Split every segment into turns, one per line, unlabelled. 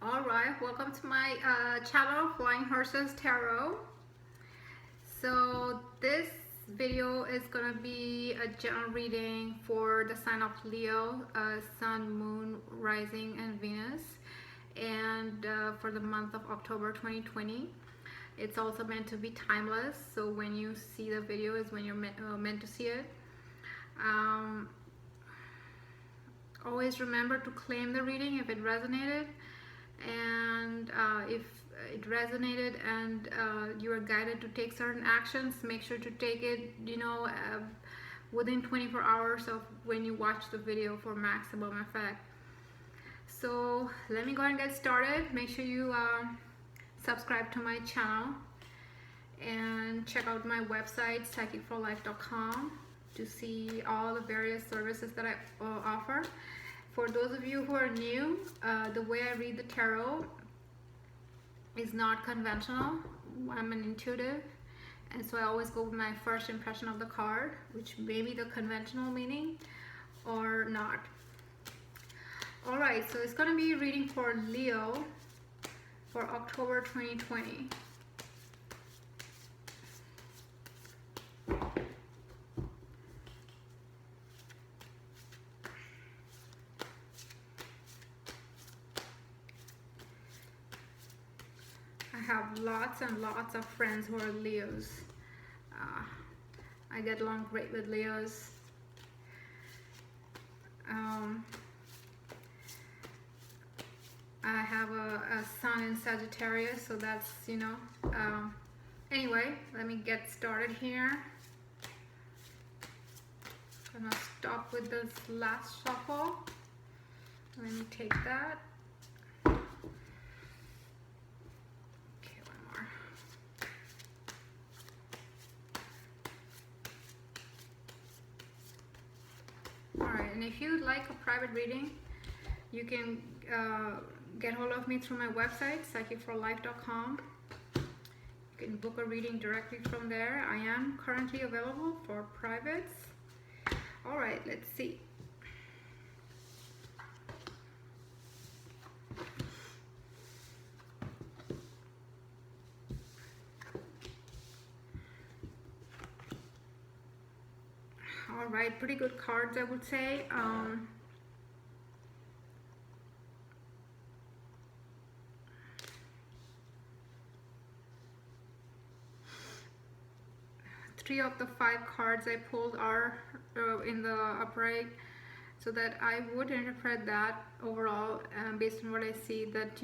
Alright, welcome to my channel, Flying Horses Tarot. So this video is going to be a general reading for the sign of Leo, Sun, Moon, Rising, and Venus, and for the month of October 2020. It's also meant to be timeless, so when you see the video is when you're meant to see it. Always remember to claim the reading if it resonated, and if it resonated and you are guided to take certain actions, make sure to take it, within 24 hours of when you watch the video for maximum effect. So let me go and get started. Make sure you subscribe to my channel and check out my website psychicforlife.com to see all the various services that I offer. For those of you who are new, the way I read the tarot is not conventional. I'm an intuitive, and so I always go with my first impression of the card, which may be the conventional meaning or not. Alright, so it's going to be a reading for Leo for October 2020. I have lots and lots of friends who are Leos. I get along great with Leos. I have a sun in Sagittarius, so that's, anyway, let me get started here. I'm gonna stop with this last shuffle. Let me take that. Okay, one more. Alright, and if you'd like a private reading, you can get hold of me through my website, psychicforlife.com. You can book a reading directly from there. I am currently available for privates. Alright, let's see. Alright, pretty good cards, I would say. Three of the 5 cards I pulled are in the upright, so that I would interpret that overall, based on what I see, that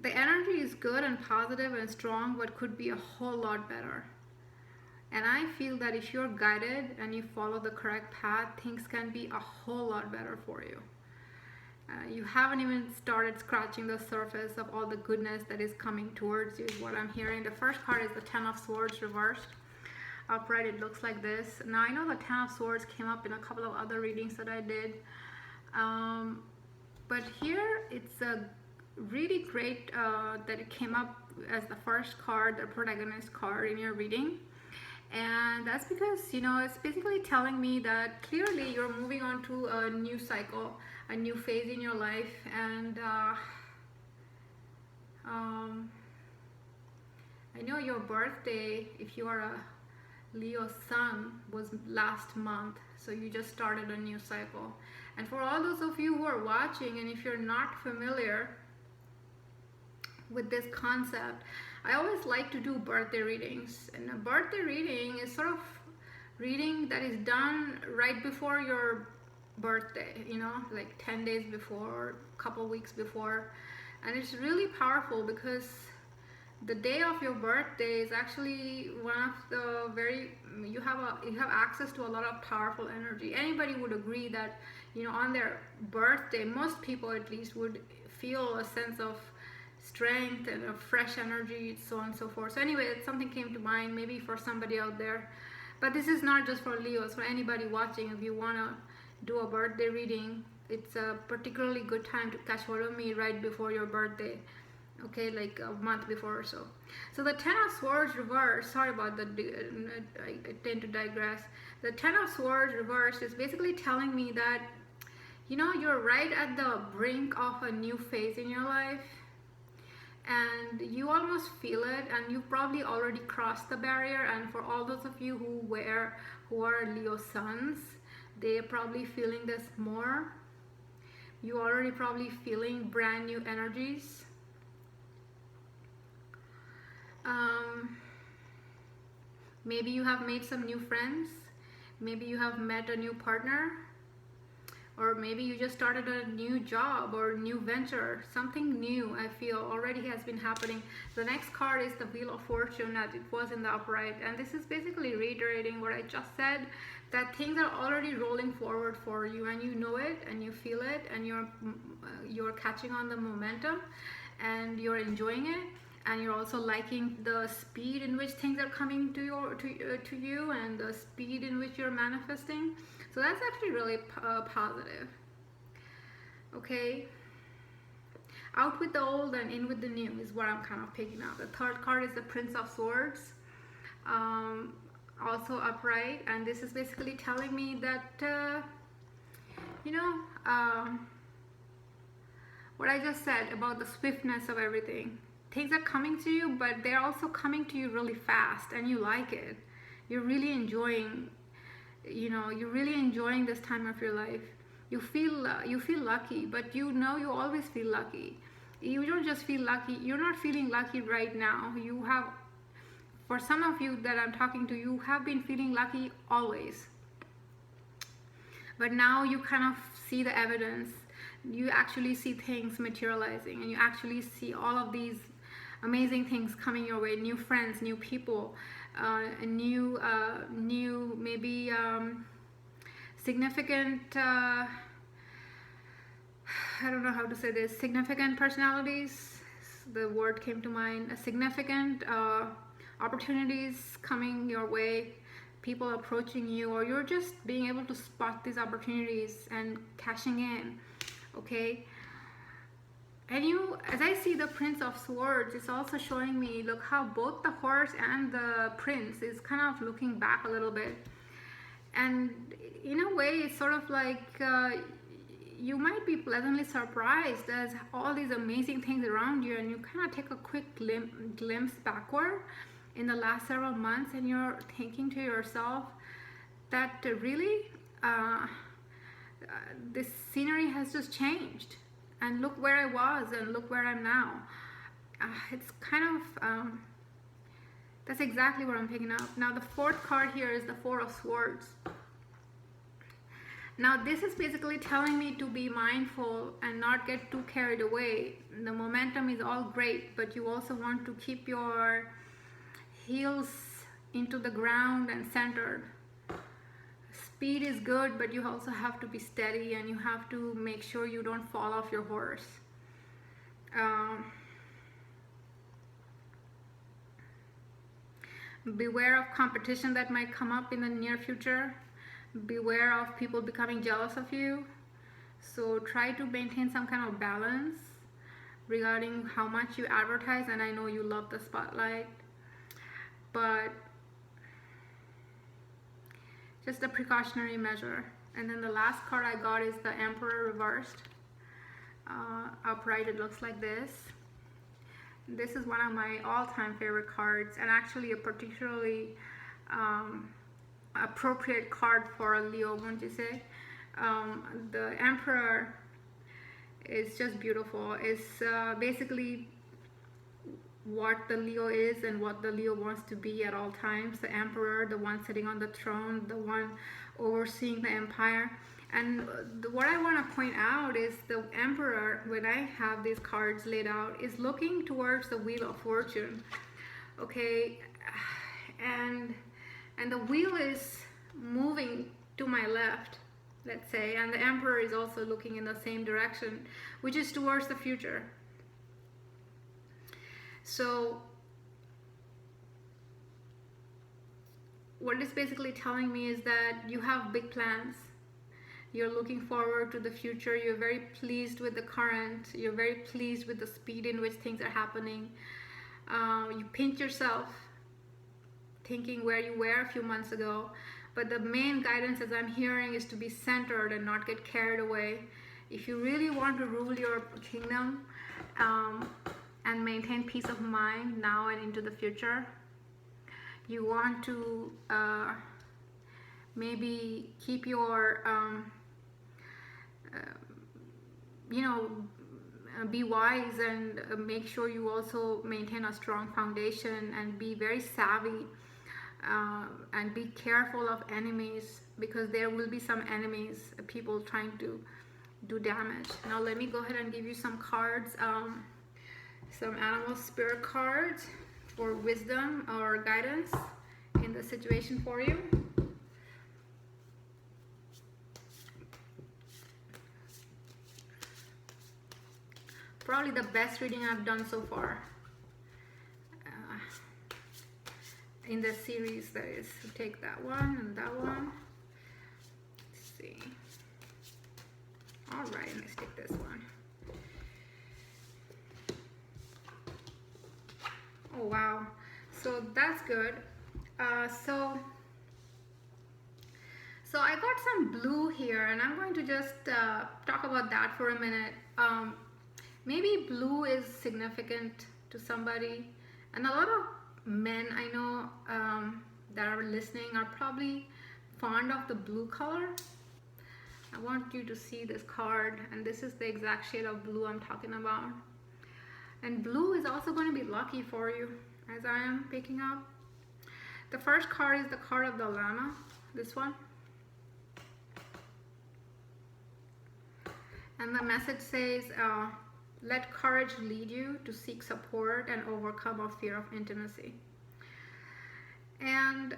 the energy is good and positive and strong, but could be a whole lot better. And I feel that if you're guided and you follow the correct path, things can be a whole lot better for you. You haven't even started scratching the surface of all the goodness that is coming towards you, is what I'm hearing. The first card is the Ten of Swords reversed. Upright, it looks like this. Now, I know the Ten of Swords came up in a couple of other readings that I did. But here, it's a really great that it came up as the first card, the protagonist card in your reading. And that's because, it's basically telling me that clearly you're moving on to a new cycle, a new phase in your life. And I know your birthday, if you are a Leo sun, was last month. So you just started a new cycle. And for all those of you who are watching, and if you're not familiar with this concept, I always like to do birthday readings. And a birthday reading is sort of reading that is done right before your birthday, like 10 days before, a couple weeks before. And it's really powerful because the day of your birthday is actually one of the you have access to a lot of powerful energy. Anybody would agree that, on their birthday, most people at least would feel a sense of strength and a fresh energy, so on and so forth. So anyway, something came to mind, maybe for somebody out there. But this is not just for Leos, for anybody watching. If you want to do a birthday reading, it's a particularly good time to catch hold of me right before your birthday. Okay, like a month before or so. So the Ten of Swords reversed, sorry about that, I tend to digress. The Ten of Swords reversed is basically telling me that You know, you're right at the brink of a new phase in your life, and you almost feel it, and you probably already crossed the barrier. And for all those of you who are Leo suns, they're probably feeling this more. You already probably feeling brand new energies. Maybe you have made some new friends, maybe you have met a new partner, or maybe you just started a new job or new venture. Something new, I feel, already has been happening. The next card is the Wheel of Fortune, as it was in the upright, and this is basically reiterating what I just said, that things are already rolling forward for you, and you know it and you feel it, and you're catching on the momentum, and you're enjoying it, and you're also liking the speed in which things are coming to you, and the speed in which you're manifesting. So that's actually really positive. Okay, out with the old and in with the new is what I'm kind of picking up. The third card is the Prince of Swords, also upright, and this is basically telling me that you know, what I just said about the swiftness of everything. Things are coming to you, but they're also coming to you really fast, and you like it. You're really enjoying, you know, you're really enjoying this time of your life. You feel lucky, but you know you always feel lucky. You don't just feel lucky. You're not feeling lucky right now. You have, for some of you that I'm talking to, you have been feeling lucky always. But now you kind of see the evidence. You actually see things materializing, and you actually see all of these amazing things coming your way. New friends, new people, new maybe significant, I don't know how to say this, significant personalities, the word came to mind, significant opportunities coming your way, people approaching you, or you're just being able to spot these opportunities and cashing in. Okay, and you, as I see the Prince of Swords, it's also showing me, look how both the horse and the prince is kind of looking back a little bit, and in a way it's sort of like you might be pleasantly surprised as all these amazing things around you, and you kind of take a quick glimpse backward in the last several months, and you're thinking to yourself that really this scenery has just changed, and look where I was and look where I'm now. It's kind of that's exactly what I'm picking up. Now the fourth card here is the Four of Swords. Now this is basically telling me to be mindful and not get too carried away. The momentum is all great, but you also want to keep your heels into the ground and centered. Speed is good, but you also have to be steady, and you have to make sure you don't fall off your horse. Beware of competition that might come up in the near future. Beware of people becoming jealous of you. So try to maintain some kind of balance regarding how much you advertise, and I know you love the spotlight, but just a precautionary measure. And then the last card I got is the Emperor reversed. Upright, it looks like this. This is one of my all-time favorite cards, and actually a particularly appropriate card for a Leo, wouldn't you say? The Emperor is just beautiful. It's basically what the Leo is and what the Leo wants to be at all times. The Emperor, the one sitting on the throne, the one overseeing the empire. And what I want to point out is the Emperor, when I have these cards laid out, is looking towards the Wheel of Fortune. Okay, and the wheel is moving to my left, let's say, and the Emperor is also looking in the same direction, which is towards the future. So what it's basically telling me is that you have big plans. You're looking forward to the future. You're very pleased with the current. You're very pleased with the speed in which things are happening. You pinch yourself thinking where you were a few months ago. But the main guidance, as I'm hearing, is to be centered and not get carried away. if you really want to rule your kingdom, um, and maintain peace of mind now and into the future, you want to maybe keep your you know, be wise, and make sure you also maintain a strong foundation and be very savvy, and be careful of enemies, because there will be some enemies, people trying to do damage. Now let me go ahead and give you some cards, some animal spirit cards for wisdom or guidance in the situation for you. Probably the best reading I've done so far in this series. That is, take that one and that one. Let's see. All right, let's take this one. Oh wow, so that's good. So I got some blue here, and I'm going to just talk about that for a minute. Maybe blue is significant to somebody, and a lot of men I know that are listening are probably fond of the blue color. I want you to see this card, and this is the exact shade of blue I'm talking about. And blue is also going to be lucky for you, as I am picking up. The first card is the card of the llama, this one. And the message says, let courage lead you to seek support and overcome a fear of intimacy. And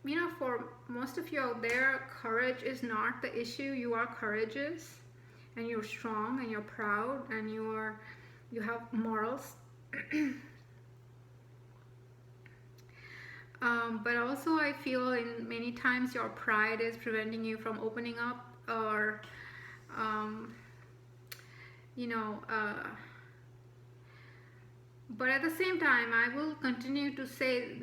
you know, for most of you out there, courage is not the issue. You are courageous, and you're strong, and you're proud, and you have morals. But also I feel in many times your pride is preventing you from opening up, or you know, but at the same time, I will continue to say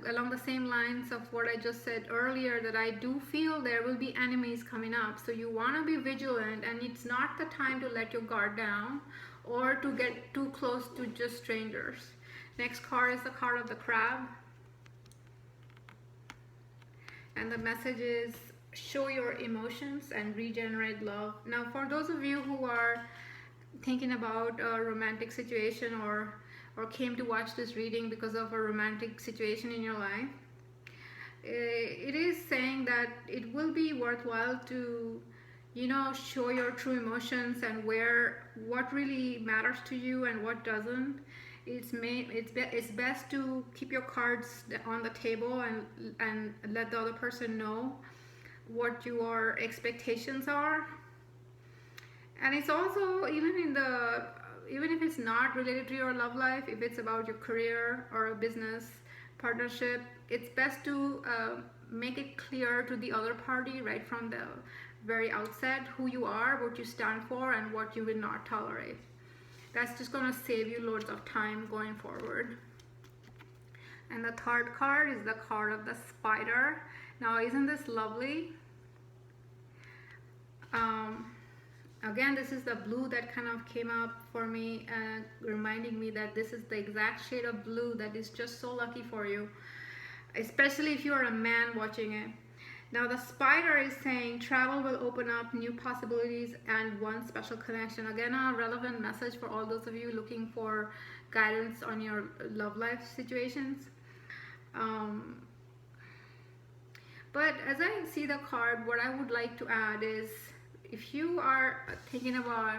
along the same lines of what I just said earlier, that I do feel there will be enemies coming up. So you want to be vigilant, and it's not the time to let your guard down or to get too close to just strangers. Next card is the card of the crab. And the message is, show your emotions and regenerate love. Now, for those of you who are thinking about a romantic situation, or came to watch this reading because of a romantic situation in your life, it is saying that it will be worthwhile to, you know, show your true emotions and what really matters to you and what doesn't. It's best to keep your cards on the table and let the other person know what your expectations are. And it's also, even if it's not related to your love life, if it's about your career or a business partnership, it's best to make it clear to the other party right from the very outset who you are, what you stand for, and what you will not tolerate. That's just going to save you loads of time going forward. And the third card is the card of the spider. Now, isn't this lovely? Again, this is the blue that kind of came up for me, reminding me that this is the exact shade of blue that is just so lucky for you, especially if you are a man watching it. Now, the spider is saying travel will open up new possibilities and one special connection. Again, a relevant message for all those of you looking for guidance on your love life situations. But as I see the card, what I would like to add is, if you are thinking about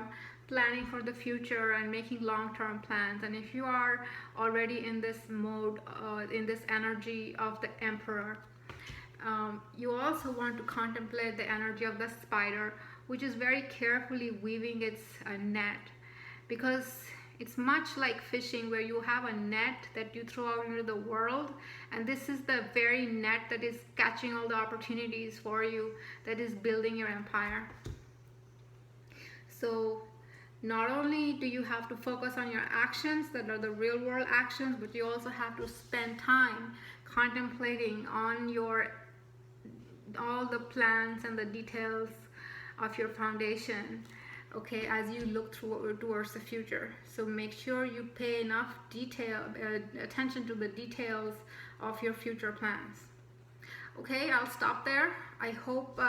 planning for the future and making long-term plans, and if you are already in this mode, in this energy of the emperor, you also want to contemplate the energy of the spider, which is very carefully weaving its net, because it's much like fishing, where you have a net that you throw out into the world, and this is the very net that is catching all the opportunities for you, that is building your empire. So not only do you have to focus on your actions that are the real world actions, but you also have to spend time contemplating on all the plans and the details of your foundation, okay, as you look towards the future. So make sure you pay enough attention to the details of your future plans. Okay, I'll stop there. I hope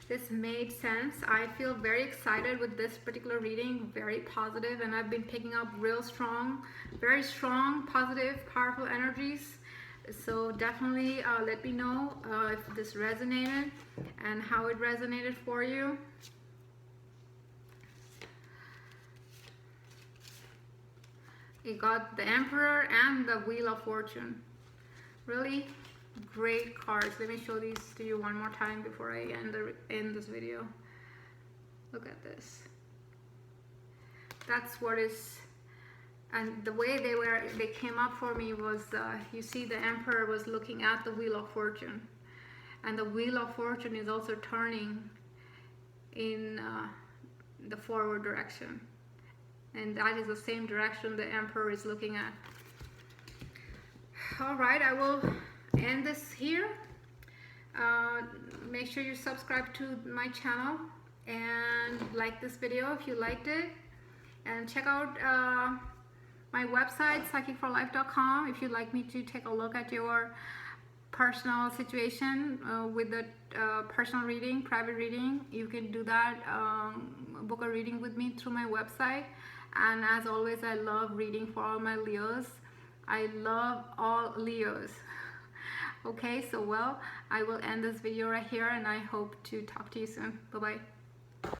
this made sense. I feel very excited with this particular reading, very positive, and I've been picking up real strong, very strong, positive, powerful energies. So definitely let me know if this resonated and how it resonated for you. You got the Emperor and the Wheel of Fortune. Really great cards. Let me show these to you one more time before I end this video. Look at this. That's what is, and the way they came up for me was, you see the Emperor was looking at the Wheel of Fortune, and the Wheel of Fortune is also turning in the forward direction, and that is the same direction the Emperor is looking at. All right, I will end this here. Make sure you subscribe to my channel and like this video if you liked it, and check out my website psychicforlife.com if you'd like me to take a look at your personal situation with the personal reading, private reading. You can do that, book a reading with me through my website. And as always, I love reading for all my Leos. I love all Leos. Okay, so well, I will end this video right here, and I hope to talk to you soon. Bye-bye.